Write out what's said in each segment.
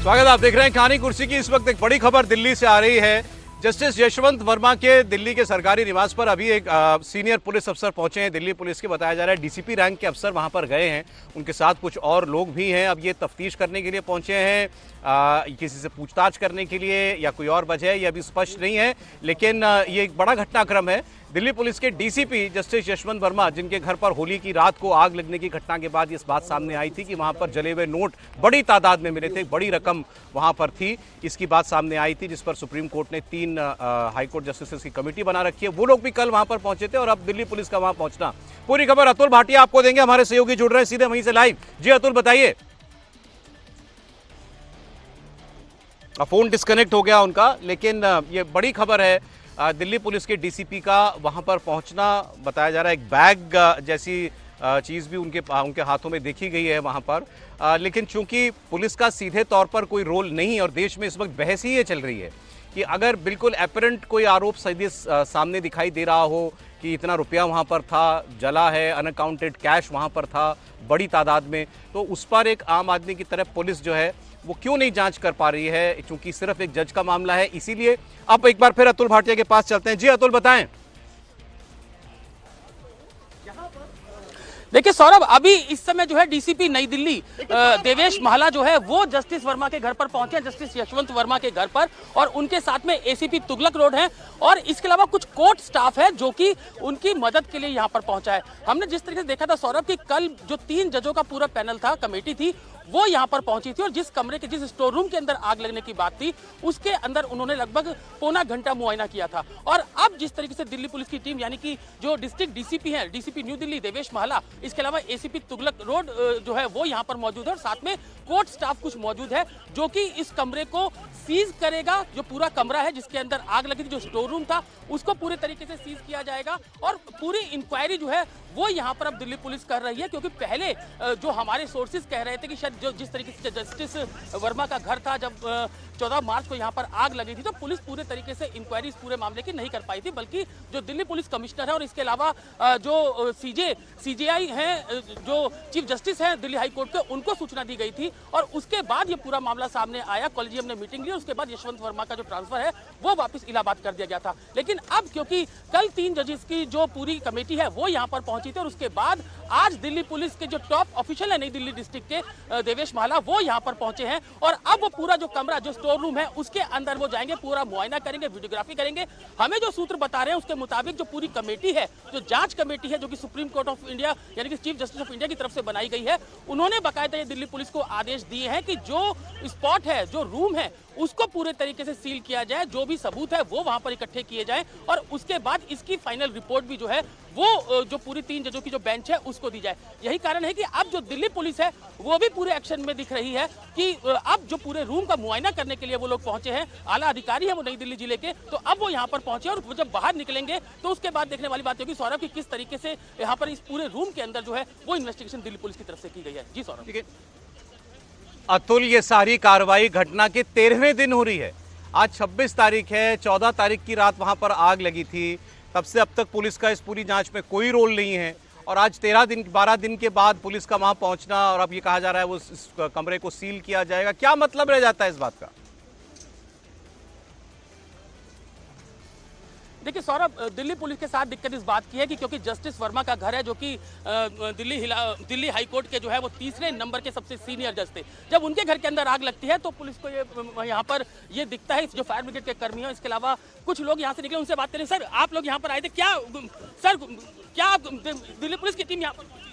स्वागत, आप देख रहे हैं कहानी कुर्सी की। इस वक्त एक बड़ी खबर दिल्ली से आ रही है। जस्टिस यशवंत वर्मा के दिल्ली के सरकारी निवास पर अभी एक सीनियर पुलिस अफसर पहुंचे हैं। दिल्ली पुलिस के बताया जा रहा है डीसीपी रैंक के अफसर वहां पर गए हैं, उनके साथ कुछ और लोग भी हैं। अब ये तफ्तीश करने के लिए पहुंचे हैं, किसी से पूछताछ करने के लिए या कोई और वजह है, ये अभी स्पष्ट नहीं है। लेकिन ये एक बड़ा घटनाक्रम है। दिल्ली पुलिस के डीसीपी जस्टिस यशवंत वर्मा, जिनके घर पर होली की रात को आग लगने की घटना के बाद इस बात सामने आई थी कि वहां पर जले हुए नोट बड़ी तादाद में मिले थे, बड़ी रकम वहां पर थी, इसकी बात सामने आई थी, जिस पर सुप्रीम कोर्ट ने 3 हाईकोर्ट जस्टिस की कमेटी बना रखी है। वो लोग भी कल वहां पर पहुंचे थे और अब दिल्ली पुलिस का वहां पहुंचना। पूरी खबर अतुल भाटिया आपको देंगे, हमारे सहयोगी जुड़ रहे हैं सीधे वहीं से लाइव। जी अतुल, बताइए। फोन डिस्कनेक्ट हो गया उनका, लेकिन ये बड़ी खबर है। दिल्ली पुलिस के डीसीपी का वहां पर पहुंचना, बताया जा रहा है एक बैग जैसी चीज भी उनके हाथों में देखी गई है वहां पर। लेकिन चूंकि पुलिस का सीधे तौर पर कोई रोल नहीं और देश में इस वक्त बहस ही ये चल रही है कि अगर बिल्कुल एपरेंट कोई आरोप सीधे सामने दिखाई दे रहा हो कि इतना रुपया वहां पर था, जला है, अनअकाउंटेड कैश वहां पर था बड़ी तादाद में, तो उस पर एक आम आदमी की तरह पुलिस जो है वो क्यों नहीं जांच कर पा रही है, क्योंकि सिर्फ एक जज का मामला है। इसीलिए अब एक बार फिर अतुल भाटिया के पास चलते हैं। जी अतुल, बताएं। देखिए सौरभ, अभी इस समय जो है डीसीपी नई दिल्ली देवेश महला जो है वो जस्टिस वर्मा के घर पर पहुंचे हैं, जस्टिस यशवंत वर्मा के घर पर, और उनके साथ में एसीपी तुगलक रोड है और इसके अलावा कुछ कोर्ट स्टाफ है जो कि उनकी मदद के लिए यहां पर पहुंचा है। हमने जिस तरीके से देखा था सौरभ कि कल जो 3 जजों का पूरा पैनल था, कमेटी थी, वो यहां पर पहुंची थी और जिस कमरे के, जिस स्टोर रूम के अंदर आग लगने की बात थी, उसके अंदर उन्होंने लगभग पौना घंटा मुआयना किया था। और अब जिस तरीके से दिल्ली पुलिस की टीम, यानी कि जो डिस्ट्रिक्ट डीसीपी है, डीसीपी न्यू दिल्ली देवेश महला, इसके अलावा एसीपी तुगलक रोड जो है वो यहां पर मौजूद है और साथ में कोर्ट स्टाफ कुछ मौजूद है जो कि इस कमरे को सीज करेगा। जो पूरा कमरा है जिसके अंदर आग लगी थी, जो स्टोर रूम था, उसको पूरे तरीके से सीज किया जाएगा और पूरी इंक्वायरी जो है वो यहां पर अब दिल्ली पुलिस कर रही है। क्योंकि पहले जो हमारे सोर्सेज कह रहे थे कि शायद जो जिस तरीके से जस्टिस वर्मा का घर था, जब 14 मार्च को यहां पर आग लगी थी, तो पुलिस पूरे तरीके से इंक्वायरी इस पूरे मामले की नहीं कर पाई थी, बल्कि जो दिल्ली पुलिस कमिश्नर है और इसके अलावा जो सीजेआई हैं, जो चीफ जस्टिस हैं दिल्ली हाई कोर्ट के, उनको सूचना दी गई थी और उसके बाद ये पूरा मामला सामने आया। कॉलेजियम ने मीटिंग ली, उसके बाद यशवंत वर्मा का जो ट्रांसफर है वो वापस इलाहाबाद कर दिया गया था। लेकिन अब क्योंकि कल 3 जजेस की जो पूरी कमेटी है वो यहाँ पर पहुंची थी और उसके बाद आज दिल्ली पुलिस के जो टॉप ऑफिशियल है नई दिल्ली डिस्ट्रिक्ट के देवेश महला, वो यहाँ पर पहुंचे हैं और अब वो पूरा जो कमरा, जो स्टोर रूम है, उसके अंदर वो जाएंगे, पूरा मुआयना करेंगे, वीडियोग्राफी करेंगे। हमें जो सूत्र बता रहे हैं उसके मुताबिक जो पूरी कमेटी है, जो जांच कमेटी है, जो कि सुप्रीम कोर्ट ऑफ इंडिया यानी कि चीफ जस्टिस ऑफ इंडिया की तरफ से बनाई गई है, उन्होंने बाकायदा ये दिल्ली पुलिस को आदेश दिए हैं कि जो स्पॉट है, जो रूम है, उसको पूरे तरीके से सील किया जाए, जो भी सबूत है वो वहां पर इकट्ठे किए जाएं और उसके बाद इसकी फाइनल रिपोर्ट भी जो है वो जो पूरी 3 जजों की जो बेंच है उसको दी जाए। यही कारण है कि अब जो दिल्ली पुलिस है वो भी पूरे एक्शन में दिख रही है कि अब जो पूरे रूम का मुआयना करने के लिए वो लोग पहुंचे हैं, आला अधिकारी है वो नई दिल्ली जिले के, तो अब वो यहाँ पर पहुंचे और जब बाहर निकलेंगे तो उसके बाद देखने वाली बात होगी सौरभ की किस तरीके से यहाँ पर इस पूरे रूम के अंदर जो है वो इन्वेस्टिगेशन दिल्ली पुलिस की तरफ से की गई है। जी सौरभ। ठीक है अतुल, ये सारी कार्रवाई घटना के 13वें दिन हो रही है। आज 26 तारीख है, 14 तारीख की रात वहां पर आग लगी थी, तब से अब तक पुलिस का इस पूरी जांच में कोई रोल नहीं है और आज 12 दिन के बाद पुलिस का वहां पहुंचना और अब ये कहा जा रहा है वो इस कमरे को सील किया जाएगा। क्या मतलब रह जाता है इस बात का? देखिए सौरभ, दिल्ली पुलिस के साथ दिक्कत इस बात की है कि क्योंकि जस्टिस वर्मा का घर है, जो कि दिल्ली हाई कोर्ट के जो है वो 3रे नंबर के सबसे सीनियर जज थे, जब उनके घर के अंदर आग लगती है तो पुलिस को ये यहाँ पर ये दिखता है, जो फायर ब्रिगेड के कर्मी हैं, इसके अलावा कुछ लोग यहाँ से निकले, उनसे बात करें। सर, आप लोग यहाँ पर आए थे क्या? सर, क्या दिल्ली पुलिस की टीम यहाँ पर,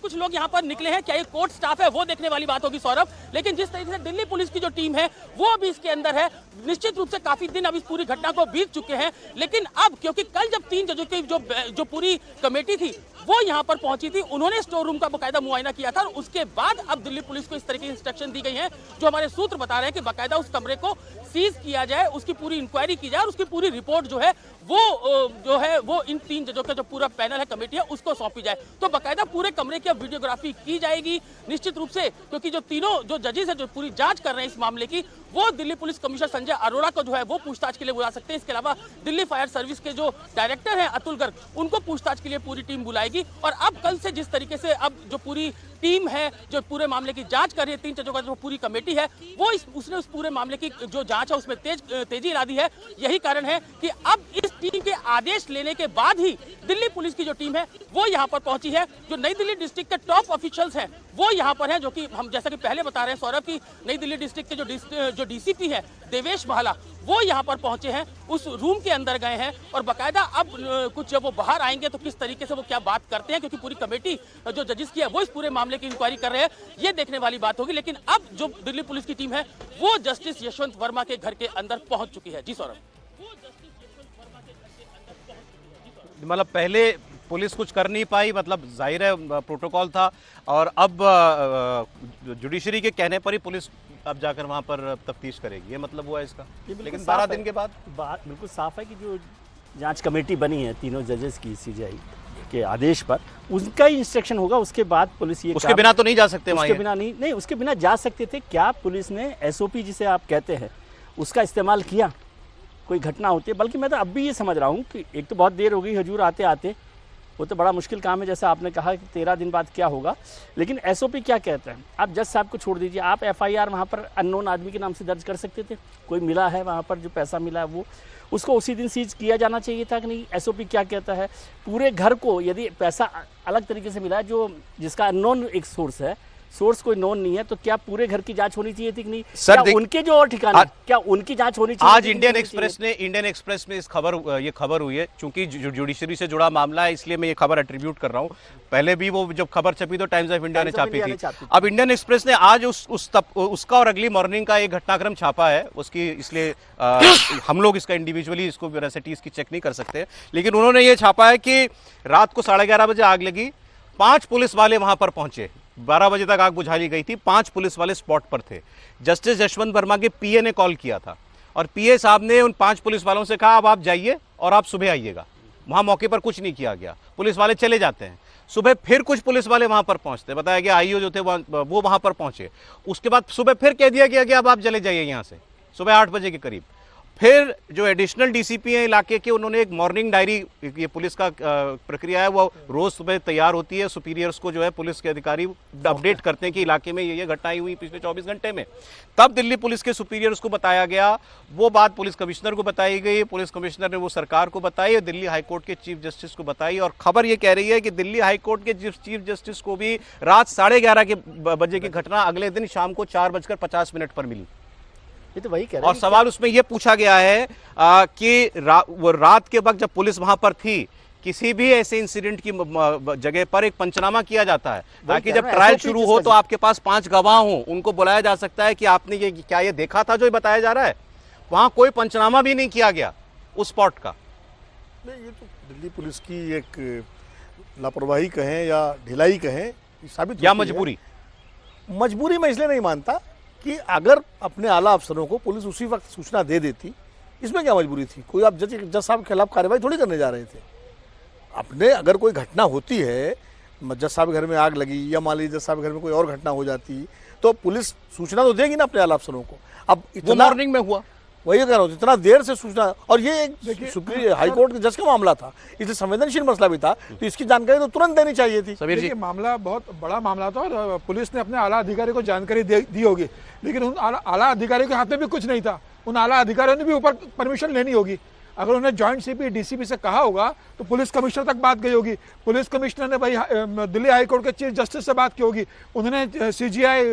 कुछ लोग यहाँ पर निकले हैं, क्या ये कोर्ट स्टाफ है, वो देखने वाली बात होगी सौरभ। लेकिन जिस तरीके से दिल्ली पुलिस की जो टीम है वो अभी इसके अंदर है, निश्चित रूप से काफी दिन अब इस पूरी घटना को बीत चुके हैं। लेकिन अब क्योंकि कल जब 3 जजों की जो पूरी कमेटी थी वो यहाँ पर पहुंची थी, उन्होंने स्टोर रूम का बाकायदा मुआयना किया था और उसके बाद अब दिल्ली पुलिस को इस तरह की इंस्ट्रक्शन दी गई है, जो हमारे सूत्र बता रहे हैं कि बाकायदा उस कमरे को सीज किया जाए, उसकी पूरी इंक्वायरी की जाए और उसकी पूरी रिपोर्ट जो है वो इन 3 जजों का जो पूरा पैनल है, कमेटी है, उसको सौंपी जाए। तो बाकायदा पूरे कमरे की वीडियोग्राफी की जाएगी निश्चित रूप से, क्योंकि जो तीनों जो जजेस है जो पूरी जांच कर रहे हैं इस मामले की, वो दिल्ली पुलिस कमिश्नर संजय अरोड़ा को जो है वो पूछताछ के लिए बुला सकते हैं। इसके अलावा दिल्ली फायर सर्विस के जो डायरेक्टर हैं अतुल गर्ग, उनको पूछताछ के लिए पूरी टीम बुलाएगी। और अब कल से जिस तरीके से अब जो पूरी टीम है जो पूरे मामले की जांच कर रही है, 3 जजों का जो पूरी कमेटी है वो उसने उस पूरे मामले की जो जांच है उसमें तेजी ला दी है। यही कारण है कि अब इस टीम के आदेश लेने के बाद ही दिल्ली पुलिस की जो टीम है वो यहाँ पर पहुंची है। जो नई दिल्ली डिस्ट्रिक्ट के टॉप ऑफिशियल्स हैं वो यहाँ पर हैं, जो कि हम जैसा कि पहले बता रहे हैं सौरभ की नई दिल्ली डिस्ट्रिक्ट के जो डीसीपी है देवेश महला वो यहाँ पर पहुंचे हैं, उस रूम के अंदर गए हैं और बाकायदा अब कुछ जब वो बाहर आएंगे तो किस तरीके से वो क्या बात करते हैं, क्योंकि पूरी कमेटी जो जजेस की है वो इस पूरे मामले की इंक्वायरी कर रहे हैं, ये देखने वाली बात होगी। लेकिन अब जो दिल्ली पुलिस की टीम है वो जस्टिस यशवंत वर्मा के घर के अंदर पहुंच चुकी है। जी सौरभ। मतलब पहले पुलिस कुछ कर नहीं पाई, मतलब जाहिर है प्रोटोकॉल था, और अब जुडिशरी के कहने पर ही पुलिस अब जाकर वहां पर तफ्तीश करेगी, ये मतलब हुआ इसका। लेकिन 12 दिन के बाद बात बिल्कुल साफ है कि जो जांच कमेटी बनी है तीनों जजेस की सीजीआई के आदेश पर, उनका ही इंस्ट्रक्शन होगा, उसके बाद पुलिस ये उसके बिना तो नहीं जा सकते, उसके बिना नहीं उसके बिना जा सकते थे। क्या पुलिस ने एसओपी जिसे आप कहते हैं उसका इस्तेमाल किया कोई घटना होती है? बल्कि मैं तो अब भी ये समझ रहा हूँ कि एक तो बहुत देर हो गई हजूर आते आते, वो तो बड़ा मुश्किल काम है, जैसा आपने कहा कि 13 दिन बाद क्या होगा, लेकिन एसओपी क्या कहता है? आप जज साहब को छोड़ दीजिए, आप एफआईआर वहाँ पर अननोन आदमी के नाम से दर्ज कर सकते थे। कोई मिला है वहाँ पर जो पैसा मिला है वो उसको उसी दिन सीज किया जाना चाहिए था कि नहीं? एसओपी क्या कहता है? पूरे घर को यदि पैसा अलग तरीके से मिला है जो जिसका अननोन एक सोर्स है, सोर्स कोई नोन नहीं है, तो क्या पूरे घर की जांच होनी चाहिए थी कि नहीं? सर क्या उनके जो और ठिकाने क्या उनकी जांच होनी चाहिए? आज इंडियन एक्सप्रेस में ये खबर हुई है, चूंकि जुडिशरी से जुड़ा मामला है इसलिए मैं ये खबर एट्रीब्यूट कर रहा हूँ। पपहले भी वो जब खबर छपी तो टाइम्स ऑफ इंडिया ने छापी थी। अब इंडियन एक्सप्रेस ने आज उसका और अगली मॉर्निंग का एक घटनाक्रम छापा है उसकी, इसलिए हम लोग इसका इंडिविजुअली इसको वेरासिटी की चेक नहीं कर सकते, लेकिन उन्होंने ये छापा है कि रात को 11:30 बजे आग लगी, 5 पुलिस वाले वहां पर पहुंचे, 12 बजे तक आग बुझा ली गई थी, 5 पुलिस वाले स्पॉट पर थे। जस्टिस यशवंत वर्मा के पीए ने कॉल किया था और पीए साहब ने उन 5 पुलिस वालों से कहा अब आप जाइए और आप सुबह आइएगा। वहां मौके पर कुछ नहीं किया गया, पुलिस वाले चले जाते हैं। सुबह फिर कुछ पुलिस वाले वहां पर पहुंचते, बताया गया आईओ जो थे वो वहां पर पहुंचे। उसके बाद सुबह फिर कह दिया गया कि अब आप चले जाइए यहां से, सुबह 8 बजे के करीब। फिर जो एडिशनल डीसीपी हैं इलाके के, उन्होंने एक मॉर्निंग डायरी, ये पुलिस का प्रक्रिया है, वो रोज सुबह तैयार होती है, सुपीरियर्स को जो है पुलिस के अधिकारी अपडेट करते हैं कि इलाके में ये घटनाएं हुई पिछले 24 घंटे में। तब दिल्ली पुलिस के सुपीरियर्स को बताया गया, वो बात पुलिस कमिश्नर को बताई गई, पुलिस कमिश्नर ने वो सरकार को बताई और दिल्ली हाईकोर्ट के चीफ जस्टिस को बताई। और खबर ये कह रही है कि दिल्ली हाईकोर्ट के चीफ जस्टिस को भी रात 11:30 बजे की घटना अगले दिन शाम को 4:50 पर मिली। तो वही कह रहे और सवाल उसमें यह पूछा गया है कि वो रात के वक्त जब पुलिस वहां पर थी, किसी भी ऐसे इंसिडेंट की जगह पर एक पंचनामा किया जाता है ताकि जब ट्रायल शुरू हो तो आपके पास 5 गवाह हों, उनको बुलाया जा सकता है कि आपने ये देखा था जो ये बताया जा रहा है। वहां कोई पंचनामा भी नहीं किया गया उस स्पॉट का। नहीं, ये तो दिल्ली पुलिस की एक लापरवाही कहें या ढिलाई कहें, साबित या मजबूरी। मजबूरी मैं इसलिए नहीं मानता कि अगर अपने आला अफसरों को पुलिस उसी वक्त सूचना दे देती, इसमें क्या मजबूरी थी? कोई आप जज साहब के खिलाफ कार्रवाई थोड़ी करने जा रहे थे। अपने अगर कोई घटना होती है, जज साहब घर में आग लगी या मान लीजिए जज साहब घर में कोई और घटना हो जाती, तो पुलिस सूचना तो देगी ना अपने आला अफसरों को। अब इतना मॉर्निंग में हुआ, वही कह रहा हूँ, इतना देर से सूचना, और ये एक सुप्रीम हाईकोर्ट के जज का मामला था, इसलिए संवेदनशील मसला भी था, तो इसकी जानकारी तो तुरंत देनी चाहिए थी। सबीर जी, मामला बहुत बड़ा मामला था और पुलिस ने अपने आला अधिकारी को जानकारी दी होगी, लेकिन उन आला अधिकारियों के हाथ में भी कुछ नहीं था। उन आला अधिकारियों ने भी ऊपर परमिशन लेनी होगी। अगर उन्हें जॉइंट सीपी डीसीपी से कहा होगा तो पुलिस कमिश्नर तक बात गई होगी, पुलिस कमिश्नर ने भाई दिल्ली हाईकोर्ट के चीफ जस्टिस से बात की होगी, उन्होंने सीजीआई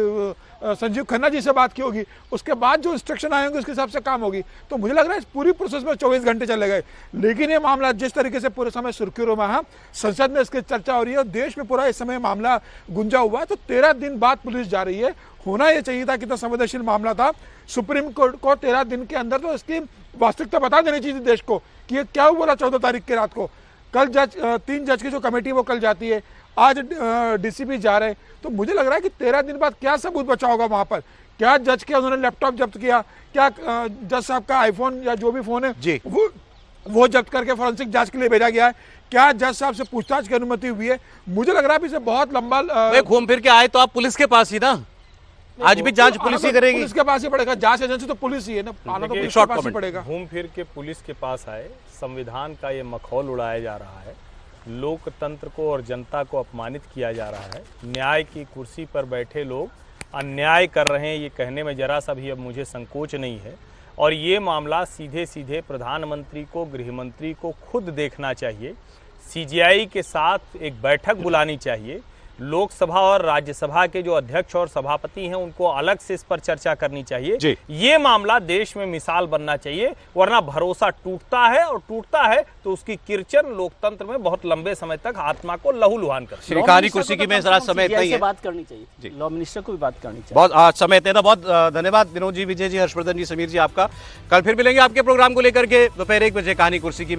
संजीव खन्ना जी से बात की होगी, उसके बाद जो इंस्ट्रक्शन आए होंगे उसके हिसाब से काम होगी। तो मुझे लग रहा है इस पूरी प्रोसेस में 24 घंटे चले गए। लेकिन ये मामला जिस तरीके से पूरे समय सुर्खियों में है, संसद में इसकी चर्चा हो रही है और देश में पूरा इस समय मामला गुंजा हुआ है, तो 13 दिन बाद पुलिस जा रही है। होना यह चाहिए था, कितना संवेदनशील मामला था। सुप्रीम कोर्ट को 13 दिन के अंदर तो इसकी वास्तविकता बता देनी चाहिए देश को कि ये क्या हुआ 14 तारीख की रात को। कल 3 जज की जो कमेटी वो कल जाती है, आज डीसीपी जा रहे हैं, तो मुझे लग रहा है कि 13 दिन बाद क्या सबूत बचा होगा वहां पर। क्या जज के उन्होंने लैपटॉप जब्त किया, क्या जज साहब का आईफोन या जो भी फोन है वो जब्त करके फॉरेंसिक जांच के लिए भेजा गया है, क्या जज साहब से पूछताछ की अनुमति हुई है। मुझे लग रहा है इसे बहुत लंबा घूम फिर के आए तो आप पुलिस के पास ही ना, आज भी जांच पुलिस ही करेगी, पुलिस के पास ही पड़ेगा, जांच एजेंसी तो पुलिस ही है ना, आना तो पुलिस के पास ही पड़ेगा। घूम फिर के पुलिस के पास आए, संविधान का ये मखौल उड़ाया जा रहा है लोकतंत्र को और जनता को अपमानित किया जा रहा है। न्याय की कुर्सी पर बैठे लोग अन्याय कर रहे हैं, ये कहने में जरा सा भी अब मुझे संकोच नहीं है। और ये मामला सीधे सीधे प्रधानमंत्री को, गृहमंत्री को खुद देखना चाहिए। सीजीआई के साथ एक बैठक बुलानी चाहिए। लोकसभा और राज्यसभा के जो अध्यक्ष और सभापति हैं उनको अलग से इस पर चर्चा करनी चाहिए। ये मामला देश में मिसाल बनना चाहिए, वरना भरोसा टूटता है और टूटता है तो उसकी किरचन लोकतंत्र में बहुत लंबे समय तक आत्मा को लहूलुहान करती है। श्री कहानी कुर्सी की में जरा समय CGI नहीं से है, बात करनी चाहिए, लॉ मिनिस्टर को भी बात करनी चाहिए। बहुत आज समय इतना, बहुत धन्यवाद विनोद जी, विजय जी, हर्षवर्धन जी, समीर जी आपका। कल फिर मिलेंगे आपके प्रोग्राम को लेकर के दोपहर 1 बजे कहानी कुर्सी की में।